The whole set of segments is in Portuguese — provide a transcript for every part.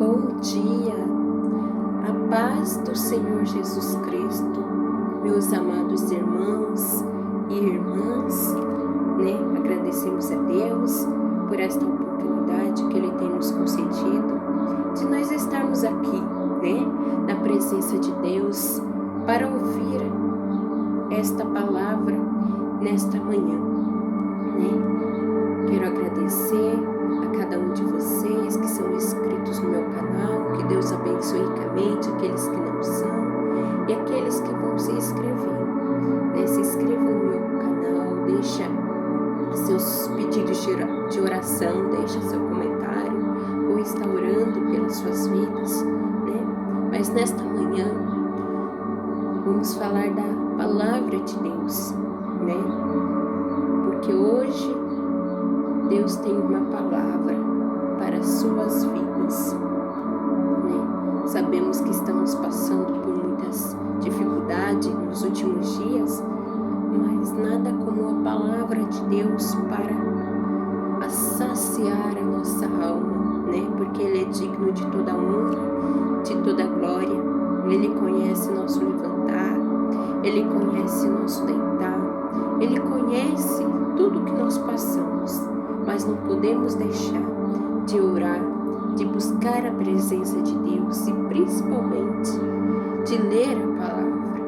Bom dia, a paz do Senhor Jesus Cristo, meus amados irmãos e irmãs, agradecemos a Deus por esta oportunidade que Ele tem nos concedido de nós estarmos aqui, na presença de Deus para ouvir esta palavra nesta manhã, Quero agradecer a cada um de vocês que são inscritos no meu canal, que Deus abençoe ricamente aqueles que não são e aqueles que vão se inscrever. Se inscreva no meu canal, deixa seus pedidos de oração, deixa seu comentário, ou está orando pelas suas vidas, Mas nesta manhã vamos falar da palavra de Deus, Porque hoje Deus tem uma palavra para as suas vidas, Sabemos que estamos passando por muitas dificuldades nos últimos dias, mas nada como a palavra de Deus para saciar a nossa alma, Porque Ele é digno de toda honra, de toda glória. Ele conhece nosso levantar, Ele conhece nosso deitar, Ele conhece tudo que nós passamos, mas não podemos deixar de orar, de buscar a presença de Deus e principalmente de ler a palavra,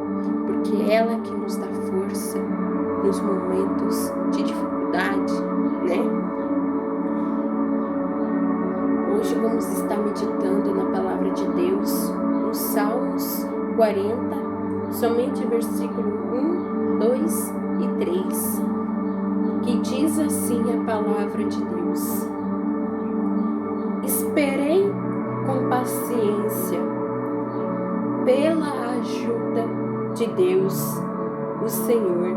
porque é ela que nos dá força nos momentos de dificuldade, Hoje vamos estar meditando na palavra de Deus, no Salmos 40, somente versículo 1, 2 e 3, que diz assim a palavra de Deus: Esperei com paciência pela ajuda de Deus, o Senhor.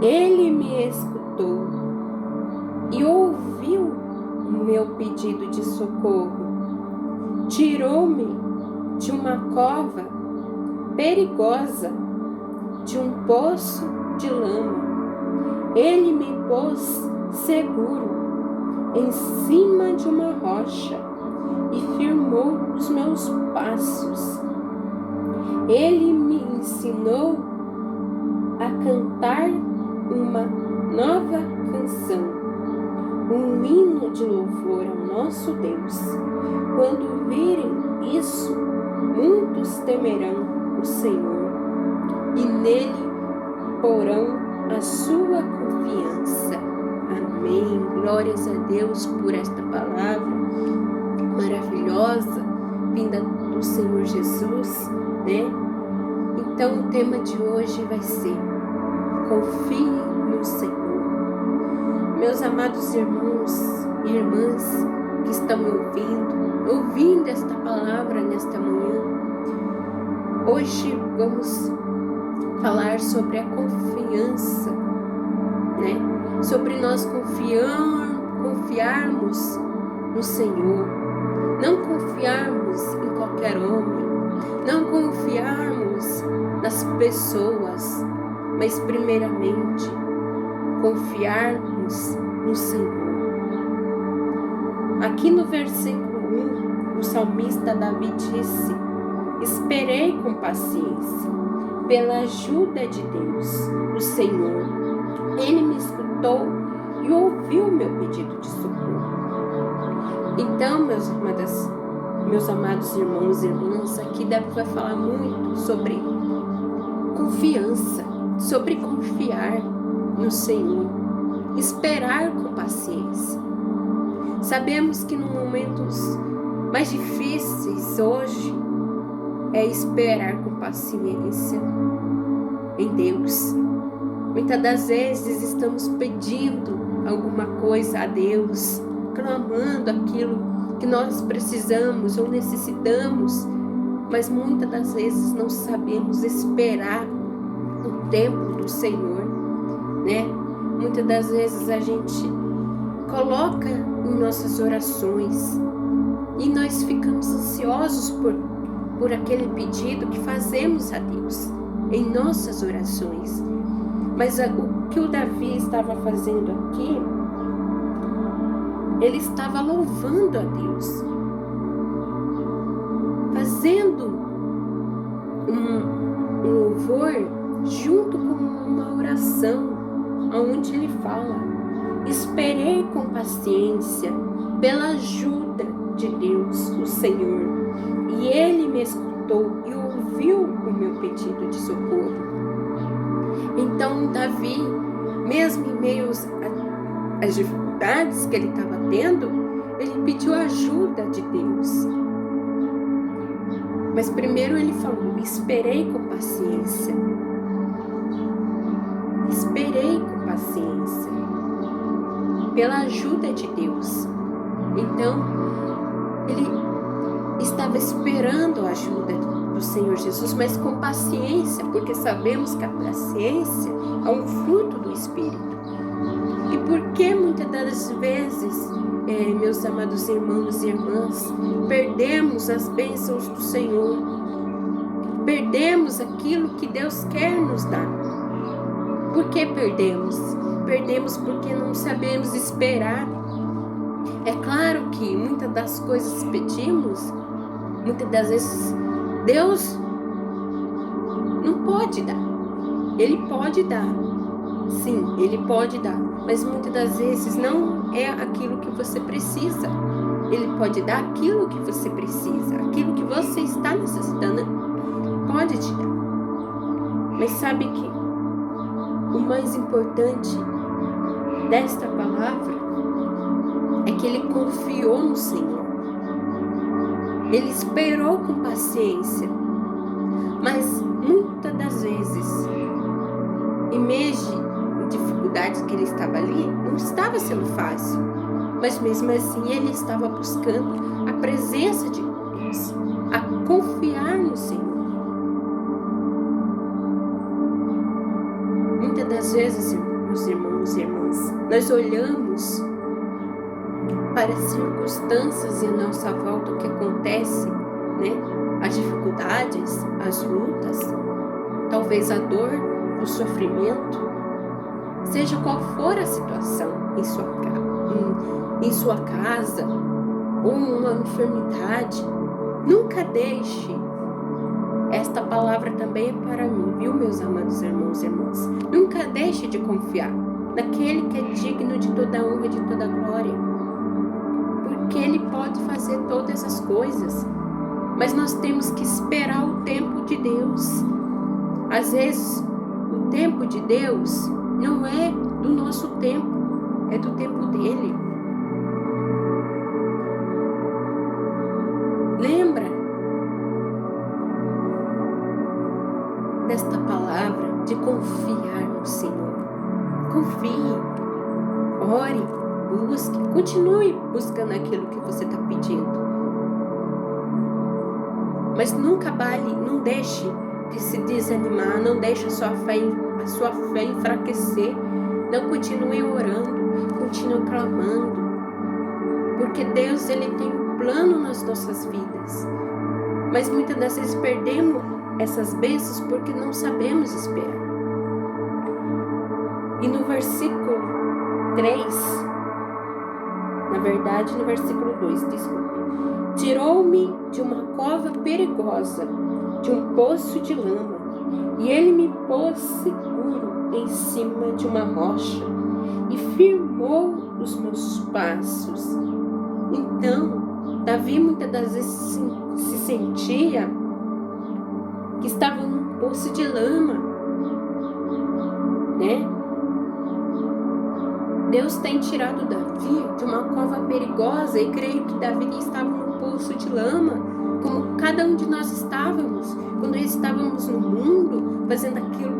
Ele me escutou e ouviu o meu pedido de socorro. Tirou-me de uma cova perigosa, de um poço de lama. Ele me pôs seguro em cima de uma rocha e firmou os meus passos. Ele me ensinou a cantar uma nova canção, um hino de louvor ao nosso Deus. Quando virem isso, muitos temerão o Senhor e nele porão a sua confiança. Amém. Glórias a Deus por esta palavra maravilhosa, vinda do Senhor Jesus, Então o tema de hoje vai ser: confie no Senhor. Meus amados irmãos e irmãs que estão me ouvindo esta palavra nesta manhã, hoje vamos falar sobre a confiança, Sobre nós confiarmos no Senhor, não confiarmos em qualquer homem, não confiarmos nas pessoas, mas primeiramente confiarmos no Senhor. Aqui no versículo 1, o salmista Davi disse: Esperei com paciência pela ajuda de Deus, o Senhor. Ele me escutou e ouviu meu pedido de socorro. Então, meus amados irmãos e irmãs, aqui Davi vai falar muito sobre confiança, sobre confiar no Senhor, esperar com paciência. Sabemos que nos momentos mais difíceis hoje é esperar com paciência em Deus. Muitas das vezes estamos pedindo alguma coisa a Deus, clamando aquilo que nós precisamos ou necessitamos, mas muitas das vezes não sabemos esperar o tempo do Senhor, Muitas das vezes a gente coloca em nossas orações e nós ficamos ansiosos por aquele pedido que fazemos a Deus em nossas orações. Mas o que o Davi estava fazendo aqui, ele estava louvando a Deus. louvor junto com uma oração, onde ele fala: esperei com paciência pela ajuda de Deus, o Senhor, e ele me escutou e ouviu o meu pedido de socorro. Então Davi, mesmo em meio às dificuldades que ele estava tendo, ele pediu ajuda de Deus. Mas primeiro ele falou: esperei com paciência. Esperei com paciência pela ajuda de Deus. Então, ele estava esperando a ajuda do Senhor Jesus, mas com paciência, porque sabemos que a paciência é um fruto do Espírito. E porque muitas das vezes, meus amados irmãos e irmãs, perdemos as bênçãos do Senhor, perdemos aquilo que Deus quer nos dar. Por que perdemos? Perdemos porque não sabemos esperar. É claro que muitas das coisas que pedimos, muitas das vezes Deus não pode dar. Ele pode dar. Sim, Ele pode dar. Mas muitas das vezes não é aquilo que você precisa. Ele pode dar aquilo que você precisa. Aquilo que você está necessitando, pode te dar. Mas sabe que o mais importante desta palavra é que ele confiou no Senhor. Ele esperou com paciência. Mas muitas das vezes, em meio de dificuldades que ele estava ali, não estava sendo fácil. Mas mesmo assim ele estava buscando a presença de Deus, a confiar no Senhor. Muitas das vezes, meus irmãos e irmãs, nós olhamos para as circunstâncias em nossa volta, o que acontece, né? As dificuldades, as lutas, talvez a dor, o sofrimento, seja qual for a situação em sua casa, ou uma enfermidade, nunca deixe. Esta palavra também é para mim, viu, meus amados irmãos e irmãs? Nunca deixe de confiar naquele que é digno de toda honra e de toda glória, porque Ele pode fazer todas as coisas, mas nós temos que esperar o tempo de Deus. Às vezes, o tempo de Deus não é do nosso tempo, é do tempo dele. Lembra desta palavra de confiar no Senhor. Confie, ore, busque, continue buscando aquilo que você está pedindo. Mas nunca não deixe de se desanimar, não deixe a sua fé enfraquecer. Não, continue orando, continue clamando, porque Deus, Ele tem um plano nas nossas vidas. Mas muitas das vezes perdemos essas bênçãos porque não sabemos esperar. E no versículo 3, na verdade no versículo 2, desculpe. Tirou-me de uma cova perigosa, de um poço de lama, e ele me pôs seguro em cima de uma rocha e firmou os meus passos. Então, Davi muitas das vezes se sentia que estava num poço de lama, né? Deus tem tirado Davi de uma cova perigosa, e creio que Davi estava num poço de lama, como cada um de nós estávamos, quando estávamos no mundo, fazendo aquilo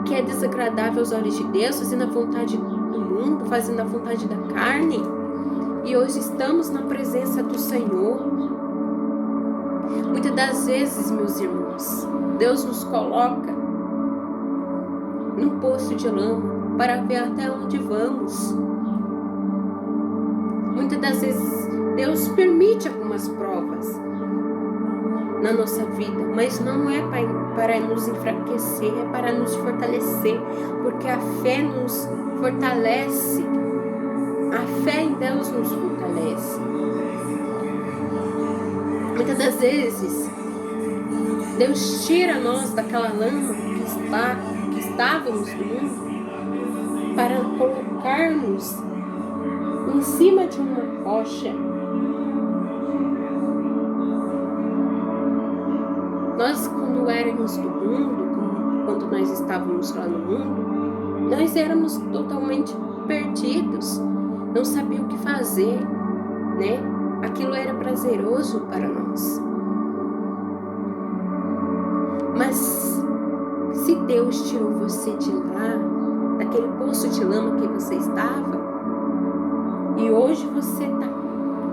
que é desagradável aos olhos de Deus, fazendo a vontade do mundo, fazendo a vontade da carne. E hoje estamos na presença do Senhor. Muitas das vezes, meus irmãos, Deus nos coloca num poço de lama para ver até onde vamos. Muitas das vezes Deus permite algumas provas na nossa vida, mas não é para nos enfraquecer, é para nos fortalecer, porque a fé nos fortalece. A fé em Deus nos fortalece. Muitas das vezes Deus tira nós daquela lama que estávamos no mundo para colocar-nos em cima de uma rocha. Nós, quando éramos do mundo, quando nós estávamos lá no mundo, nós éramos totalmente perdidos, não sabíamos o que fazer, né? Aquilo era prazeroso para nós. Mas se Deus tirou você de lá, daquele poço de lama que você estava, e hoje você está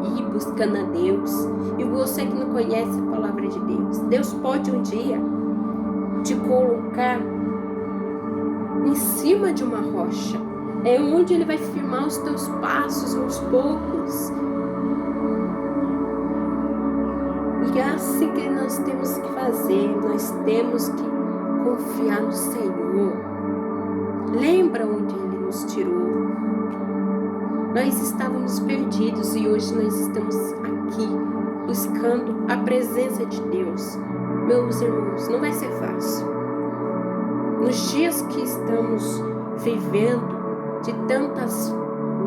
aí buscando a Deus, e você que não conhece a palavra de Deus, Deus pode um dia te colocar em cima de uma rocha, é onde Ele vai firmar os teus passos aos poucos. E é assim que nós temos que fazer, nós temos que confiar no Senhor. Lembra onde Ele nos tirou? Nós estávamos perdidos e hoje nós estamos aqui buscando a presença de Deus. Meus irmãos, não vai ser fácil. Nos dias que estamos vivendo, de tantas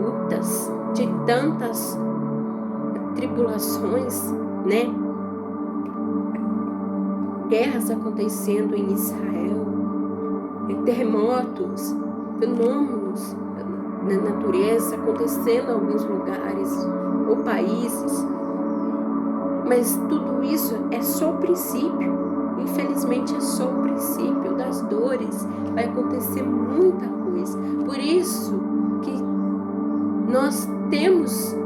lutas, de tantas tribulações, né? Guerras acontecendo em Israel, terremotos, fenômenos na natureza acontecendo em alguns lugares ou países, mas tudo isso é só o princípio. Infelizmente é só o princípio das dores. Vai acontecer muita coisa. Por isso que nós temos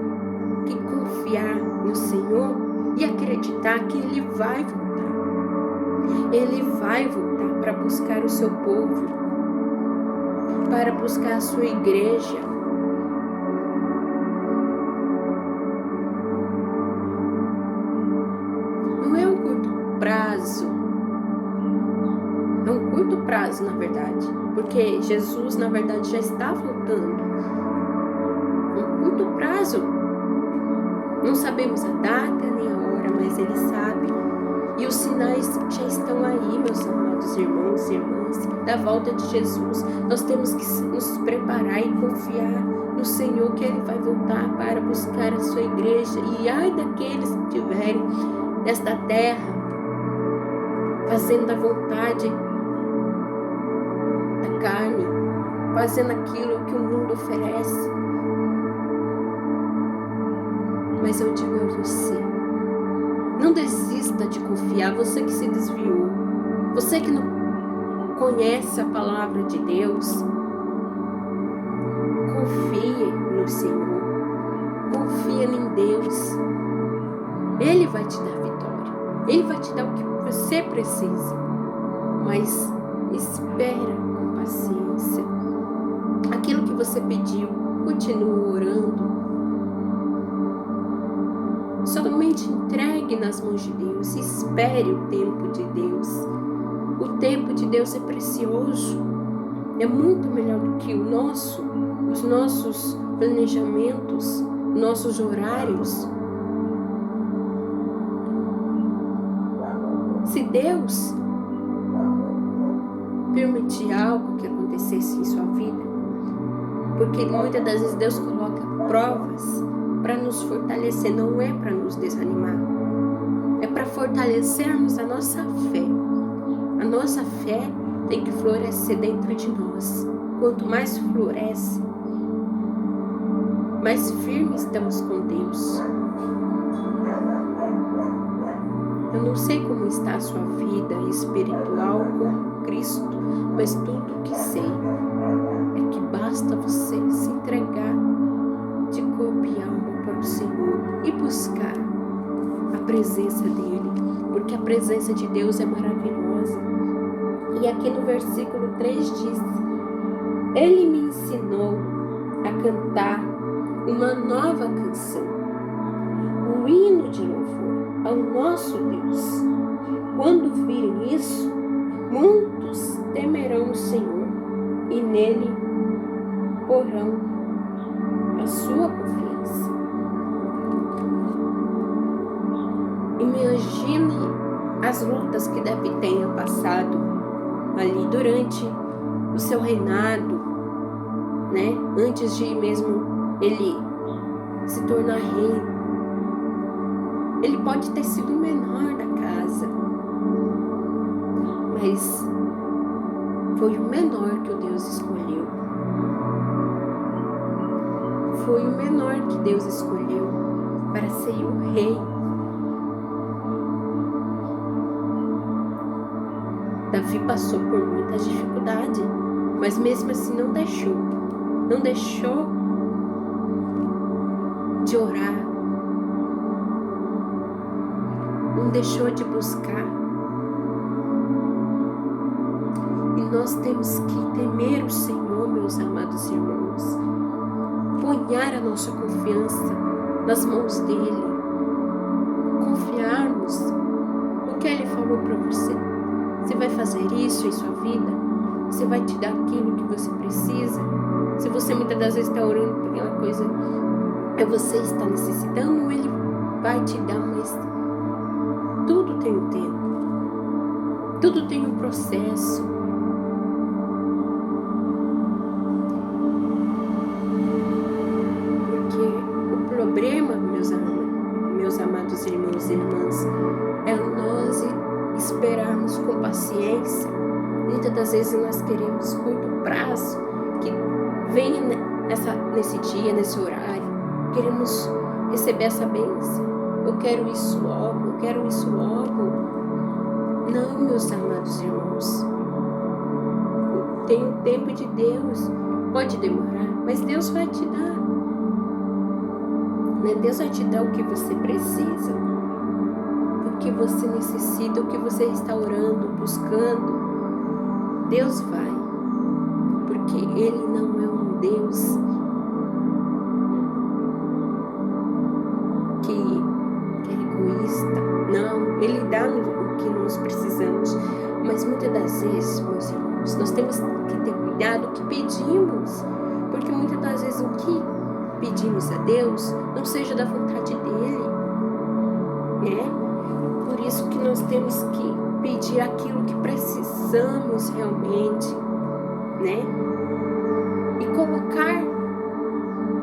que confiar no Senhor e acreditar que Ele vai voltar. Ele vai voltar para buscar o seu povo, para buscar a sua igreja. Não é um curto prazo. É um curto prazo, na verdade, porque Jesus, na verdade, já está voltando. Um curto prazo. Não sabemos a data nem a hora, mas Ele sabe. E os sinais já estão aí, meus amados irmãos e irmãs, da volta de Jesus. Nós temos que nos preparar e confiar no Senhor, que Ele vai voltar para buscar a sua igreja. E ai daqueles que tiverem nesta terra fazendo a vontade da carne, fazendo aquilo que o mundo oferece. Mas eu digo a você, não desista de confiar. Você que se desviou, você que não conhece a palavra de Deus, confie no Senhor, confia em Deus. Ele vai te dar vitória, Ele vai te dar o que você precisa, mas espera com paciência. Aquilo que você pediu, continue orando. Somente entregue nas mãos de Deus. Espere o tempo de Deus. O tempo de Deus é precioso. É muito melhor do que os nossos planejamentos, nossos horários. Se Deus permitir algo que acontecesse em sua vida, porque muitas das vezes Deus coloca provas para nos fortalecer, não é para nos desanimar, é para fortalecermos a nossa fé. A nossa fé tem que florescer dentro de nós. Quanto mais floresce, mais firmes estamos com Deus. Eu não sei como está a sua vida espiritual com Cristo, mas tudo que sei é que basta você se entregar de corpo e alma para o Senhor e buscar a presença dEle, porque a presença de Deus é maravilhosa. E aqui no versículo 3 diz: Ele me ensinou a cantar uma nova canção, um hino de louvor ao nosso Deus. Quando virem isso, muitos temerão o Senhor e nele porão a sua confiança. Imagine as lutas que Davi tenha passado ali durante o seu reinado, né? Antes de mesmo ele se tornar rei. Ele pode ter sido o menor da casa, mas foi o menor que o Deus escolheu. Foi o menor que Deus escolheu para ser o rei. Davi passou por muita dificuldade, mas mesmo assim não deixou de orar, não deixou de buscar. E nós temos que temer o Senhor, meus amados irmãos, ponhar a nossa confiança nas mãos dele, confiarmos no que ele falou para você. Você vai fazer isso em sua vida? Você vai te dar aquilo que você precisa? Se você muitas das vezes está orando por aquela coisa que você está necessitando, ele vai te dar, mas tudo tem um tempo, tudo tem um processo. Porque o problema, meus amados irmãos e irmãs, é nós esperarmos com paciência. Muitas das vezes nós queremos curto prazo, que venha nesse dia, nesse horário, queremos receber essa bênção. Eu quero isso logo, eu quero isso logo. Não, meus amados irmãos, tem o tempo de Deus. Pode demorar, mas Deus vai te dar. Né? Deus vai te dar o que você precisa, o que você necessita, o que você está orando, buscando. Deus vai, porque Ele não é um Deus que é egoísta. Não, Ele dá o que nós precisamos. Mas muitas das vezes, meus irmãos, nós temos que ter cuidado o que pedimos, porque muitas das vezes o que pedimos a Deus não seja da vontade dEle, né? Por isso que nós temos que pedir aquilo que precisamos realmente, né? E colocar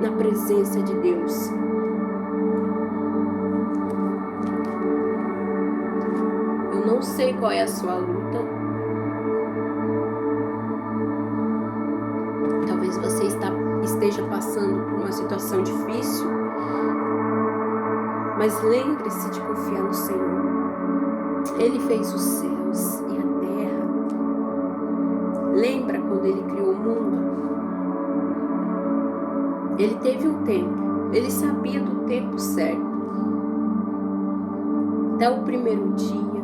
na presença de Deus. Eu não sei qual é a sua luta. Talvez você esteja passando por uma situação difícil, mas lembre-se de confiar no Senhor. Ele fez os céus e a terra. Lembra quando Ele criou o mundo? Ele teve um tempo. Ele sabia do tempo certo. Até o primeiro dia,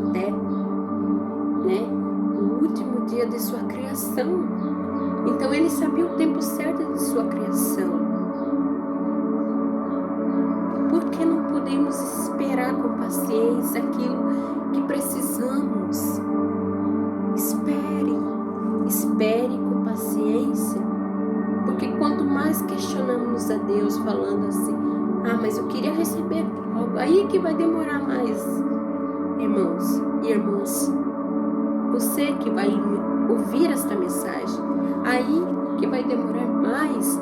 até, né, o último dia de sua criação. Então Ele sabia o tempo certo de sua criação. Por que não podemos esperar com paciência aquilo que precisamos? Espere com paciência, porque quanto mais questionamos a Deus falando assim, mas eu queria receber algo, aí que vai demorar mais. Irmãos e irmãs, você que vai ouvir esta mensagem, aí que vai demorar mais.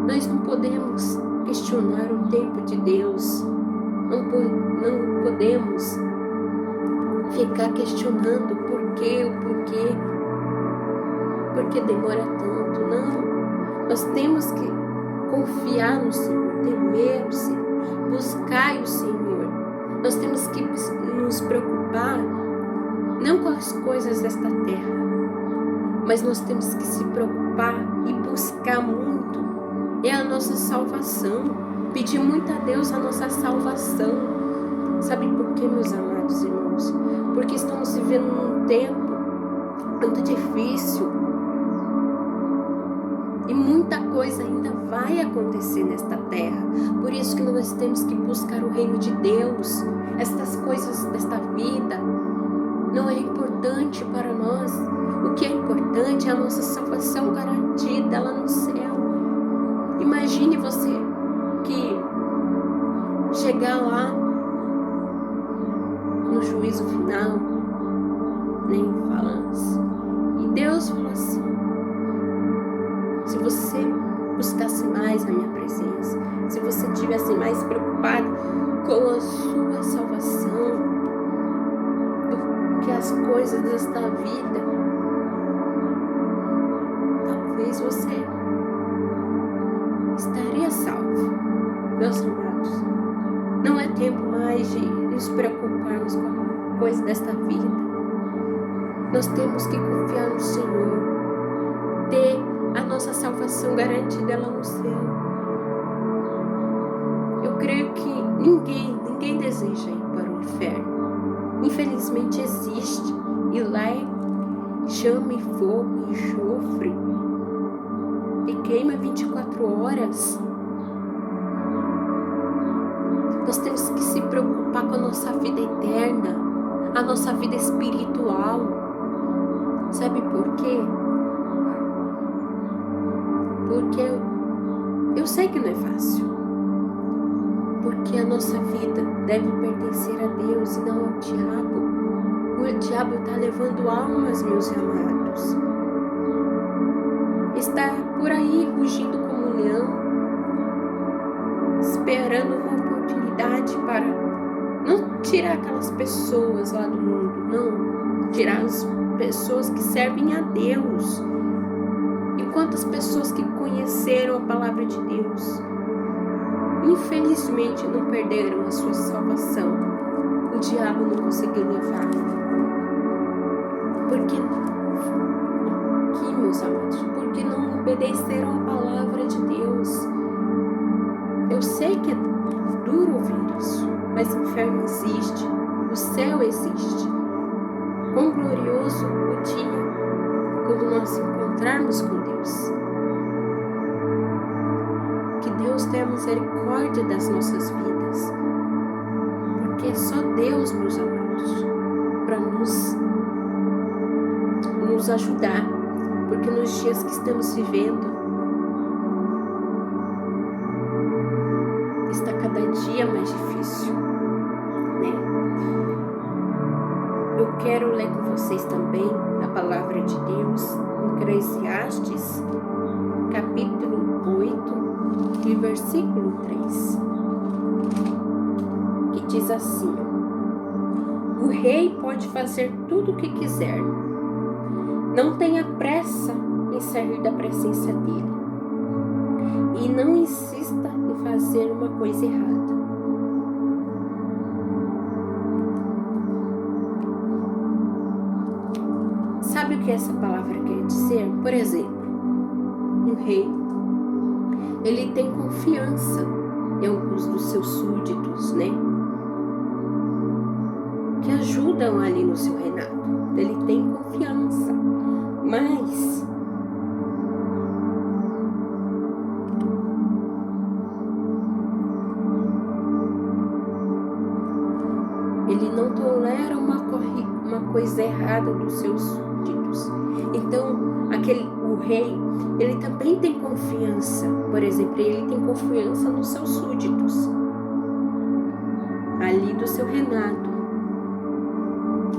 Nós não podemos questionar o tempo de Deus. Não podemos ficar questionando o porquê, porque demora tanto. Não. Nós temos que confiar no Senhor, temer o Senhor, buscar o Senhor. Nós temos que nos preocupar não com as coisas desta terra, mas nós temos que se preocupar e buscar muito. É a nossa salvação. Pedir muito a Deus a nossa salvação. Sabe por quê, meus amados irmãos? Porque estamos vivendo num tempo muito difícil. E muita coisa ainda vai acontecer nesta terra. Por isso que nós temos que buscar o reino de Deus. Estas coisas desta vida não é importante para nós. O que é importante é a nossa salvação garantida lá no céu. Imagine você que chegar lá juízo final, nem falamos. E Deus falou assim: se você buscasse mais a minha presença, se você estivesse mais preocupado com a sua salvação do que as coisas desta vida, talvez você estaria salvo. Meus amados, não é tempo mais de nos preocuparmos com a coisa desta vida. Nós temos que confiar no Senhor, ter a nossa salvação garantida lá no céu. Eu creio que ninguém deseja ir para o inferno. Infelizmente existe, e lá é chama e fogo e enxofre, e queima 24 horas. Nós temos que se preocupar com a nossa vida eterna, a nossa vida espiritual. Sabe por quê? Porque eu sei que não é fácil. Porque a nossa vida deve pertencer a Deus e não ao diabo. O diabo está levando almas, meus amados. Está por aí rugindo como um leão, esperando uma oportunidade para não tirar aquelas pessoas lá do mundo, não. Tirar as pessoas que servem a Deus. E quantas pessoas que conheceram a palavra de Deus, infelizmente não perderam a sua salvação. O diabo não conseguiu levar. Porque, aqui, meus amados, porque não obedeceram a palavra de Deus. Eu sei que é duro ouvir isso, mas o inferno existe, o céu existe. Quão glorioso o dia quando nós encontrarmos com Deus. Que Deus tenha misericórdia das nossas vidas, porque é só Deus, meus amados, para nos ajudar, porque nos dias que estamos vivendo está cada dia mais difícil, né? Eu quero ler com vocês também a palavra de Deus em Eclesiastes, capítulo 8, e versículo 3, que diz assim: o rei pode fazer tudo o que quiser, não tenha pressa em sair da presença dele, e não insista em fazer uma coisa errada. Sabe o que essa palavra quer dizer? Por exemplo, um rei, ele tem confiança em alguns dos seus súditos, né? Que ajudam ali no seu reinado. Ele tem confiança, mas ele não tolera uma coisa errada dos seus súditos. Então, o rei, ele também tem confiança. Por exemplo, ele tem confiança nos seus súditos, ali do seu reinado.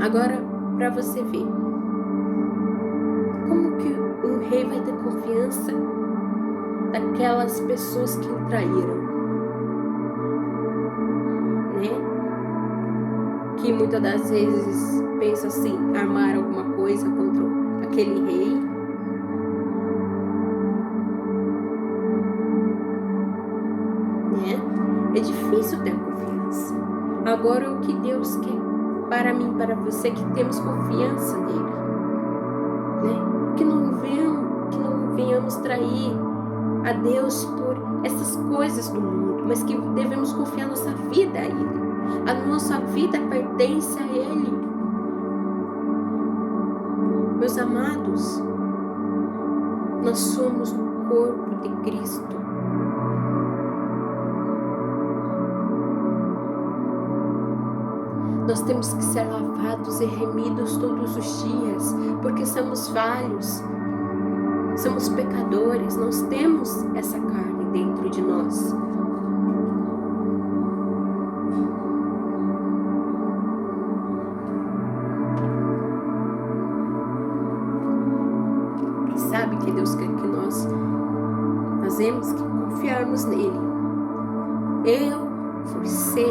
Agora, para você ver, como que um rei vai ter confiança daquelas pessoas que o traíram, né? Que muitas das vezes pensa assim, armar alguma coisa contra aquele rei. Né? É difícil ter confiança. Agora, o que Deus quer para mim, para você, que temos confiança nele, né? Que não venhamos trair a Deus por essas coisas do mundo, mas que devemos confiar nossa vida a Ele. A nossa vida pertence a Ele. Meus amados, nós somos o corpo de Cristo. Nós temos que ser lavados e remidos todos os dias, porque somos falhos, somos pecadores, nós temos essa carne dentro de nós. Eu, você,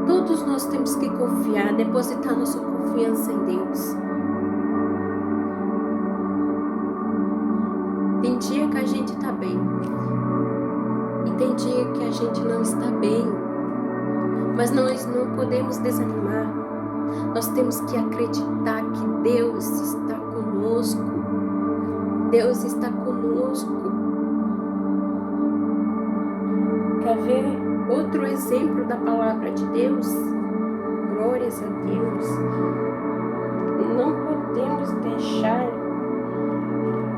todos nós temos que confiar, depositar nossa confiança em Deus. Tem dia que a gente está bem e tem dia que a gente não está bem, mas nós não podemos desanimar. Nós temos que acreditar que Deus está conosco. Deus está conosco. Quer ver outro exemplo da palavra de Deus? Glórias a Deus. Não podemos deixar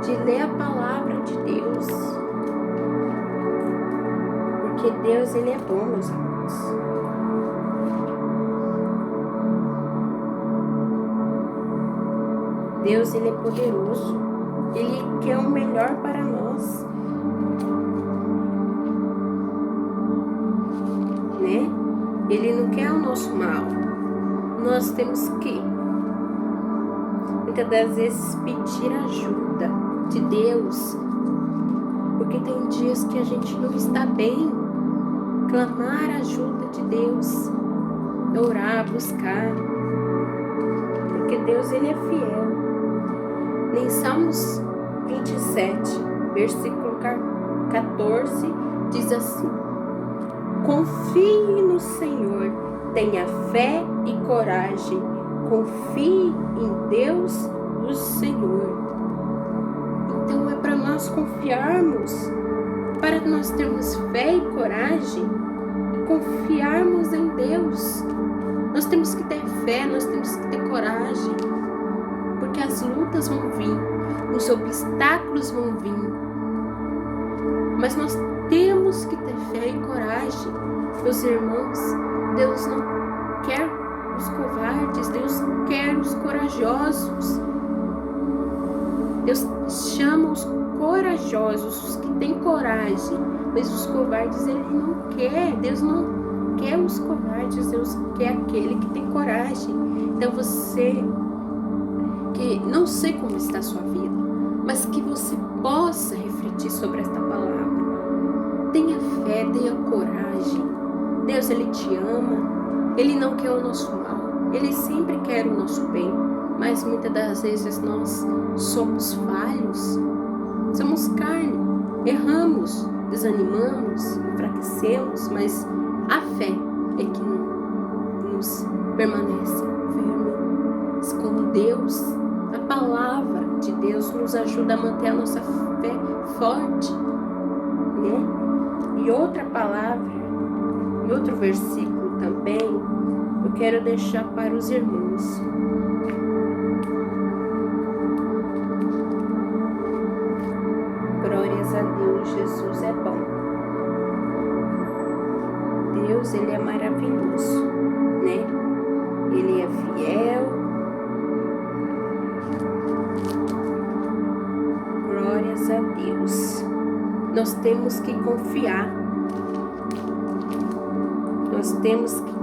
de ler a palavra de Deus, porque Deus, Ele é bom, meus irmãos. Deus, Ele é poderoso. Ele quer o melhor para nós, né? Ele não quer o nosso mal. Nós temos que, muitas das vezes, pedir ajuda de Deus, porque tem dias que a gente não está bem. Clamar a ajuda de Deus, orar, buscar, porque Deus, Ele é fiel. Em Salmos 27, versículo 14, diz assim: confie no Senhor, tenha fé e coragem, confie em Deus, o Senhor. Então é para nós confiarmos, para nós termos fé e coragem e confiarmos em Deus. Nós temos que ter fé, nós temos que ter coragem, porque as lutas vão vir, os obstáculos vão vir, mas nós temos que ter fé e coragem, meus irmãos. Deus não quer os covardes, Deus quer os corajosos. Deus chama os corajosos, os que têm coragem, mas os covardes Ele não quer. Deus não quer os covardes, Deus quer aquele que tem coragem. Então você, que não sei como está a sua vida, mas que você possa refletir sobre esta palavra. Tenha fé, tenha coragem. Deus, Ele te ama. Ele não quer o nosso mal. Ele sempre quer o nosso bem. Mas muitas das vezes nós somos falhos. Somos carne. Erramos, desanimamos, enfraquecemos. Mas a fé é que nos permanece firme. Como Deus, a palavra de Deus nos ajuda a manter a nossa fé forte, né? E outra palavra, e outro versículo também, eu quero deixar para os irmãos. Glórias a Deus, Jesus é bom. Deus, Ele é maravilhoso, né? Ele é fiel. Glórias a Deus. Nós temos que confiar. Nós temos que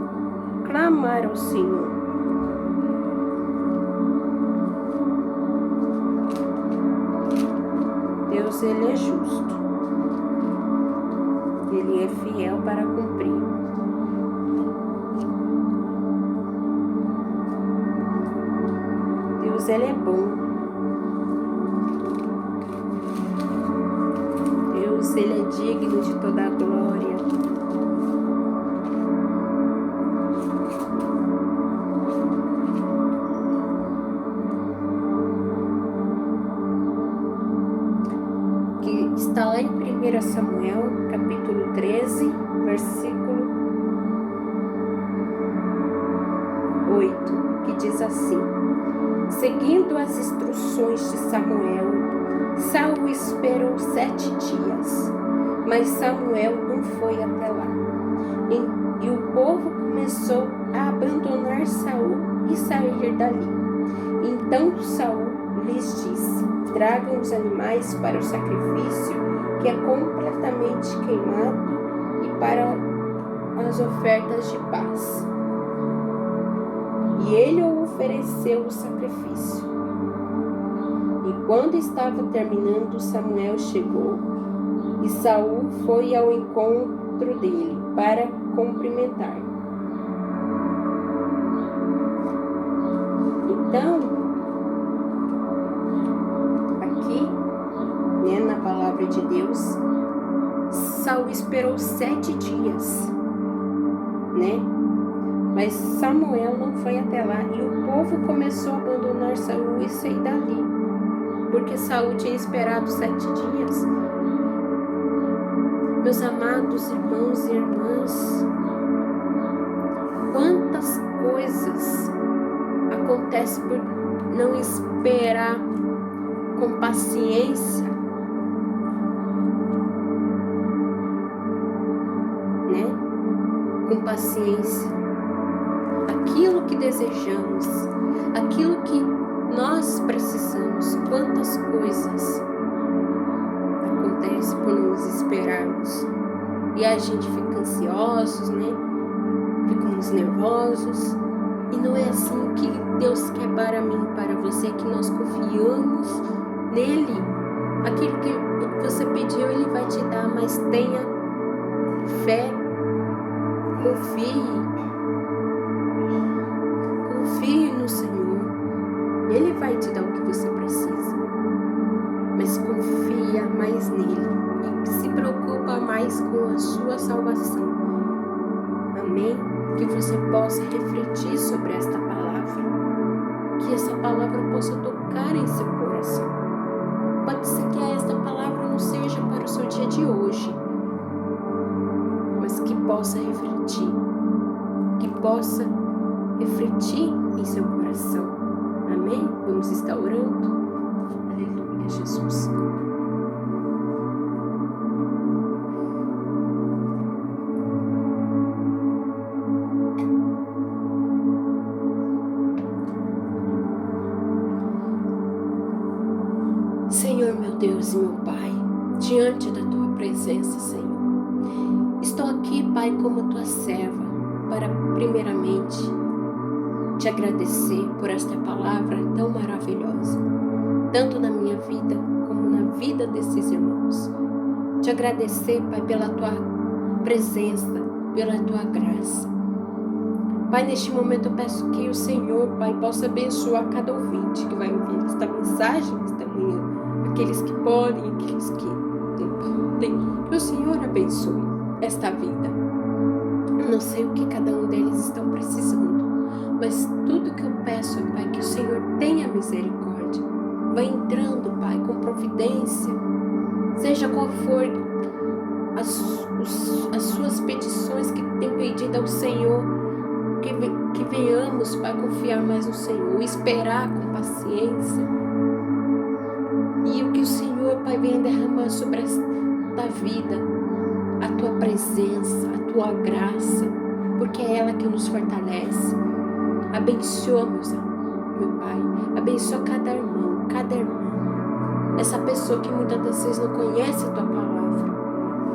clamar ao Senhor. Deus, Ele é justo. Ele é fiel para cumprir. Deus, Ele é bom. Deus, Ele é digno de toda a glória. Que está lá em 1 Samuel, capítulo 13, versículo 8, que diz assim: seguindo as instruções de Samuel, Saul esperou 7 dias, mas Samuel não foi até lá. E o povo começou a abandonar Saul e sair dali. Então Saul lhes disse: tragam os animais para o sacrifício, que é completamente queimado, e para as ofertas de paz. E ele ofereceu o sacrifício. E quando estava terminando, Samuel chegou, e E Saul foi ao encontro dele para cumprimentar. Então, aqui, né, na palavra de Deus, Saul esperou 7 dias, né? Mas Samuel não foi até lá e o povo começou a abandonar Saul e sair dali, porque Saul tinha esperado 7 dias. Meus amados irmãos e irmãs, quantas coisas acontecem por não esperar com paciência, né? Com paciência, aquilo que desejamos, aquilo que nós precisamos, quantas coisas acontecem por nos esperarmos e a gente fica ansiosos, né? Ficamos nervosos. E não é assim que Deus quer para mim, para você, que nós confiamos nele. Aquilo que você pediu, Ele vai te dar, mas tenha fé, confie no Senhor. Ele vai te dar o que você precisa, mas confia mais nele e se preocupa mais com a sua salvação. Amém? Que você possa refletir sobre esta palavra, que essa palavra possa tocar em seu coração. Pode ser que esta palavra não seja para o seu dia de hoje, mas que possa refletir em seu coração. Amém? Vamos estar orando. Aleluia, Jesus. Senhor, meu Deus e meu Pai, diante da Tua presença, Senhor, estou aqui, Pai, como Tua serva, para primeiramente Te agradecer por esta palavra tão maravilhosa, tanto na minha vida como na vida desses irmãos. Te agradecer, Pai, pela Tua presença, pela Tua graça. Pai, neste momento eu peço que o Senhor, Pai, possa abençoar cada ouvinte que vai ouvir esta mensagem esta manhã, aqueles que podem, aqueles que não podem, que o Senhor abençoe esta vida. Eu não sei o que cada um deles estão precisando, mas tudo que eu peço, Pai, que o Senhor tenha misericórdia. Vai entrando, Pai, com providência, seja qual for as suas petições que tem pedido ao Senhor, que venhamos, Pai, confiar mais no Senhor, esperar com paciência, e o que o Senhor, Pai, venha derramar sobre esta vida, a Tua presença, a Tua graça, porque é ela que nos fortalece. Abençoa-nos, meu Pai, abençoa cada irmão, cada irmã, essa pessoa que muitas das vezes não conhece a Tua palavra,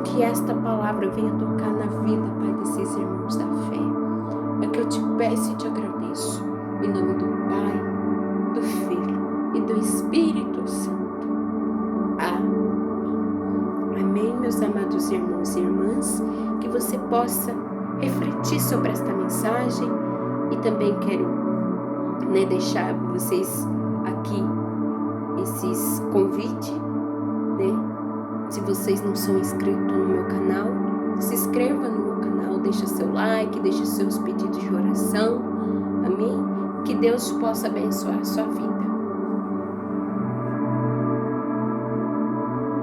que esta palavra venha tocar na vida, Pai, desses irmãos da fé. É que eu te peço e te agradeço, em nome do Pai, do Filho e do Espírito Santo. Amém, meus amados irmãos e irmãs, que você possa refletir sobre esta mensagem, e também quero, né, deixar vocês aqui esses convites, né? Se vocês não são inscritos no meu canal, se inscreva no meu canal, deixa seu like, deixa seus pedidos de oração. Amém? Que Deus possa abençoar a sua vida.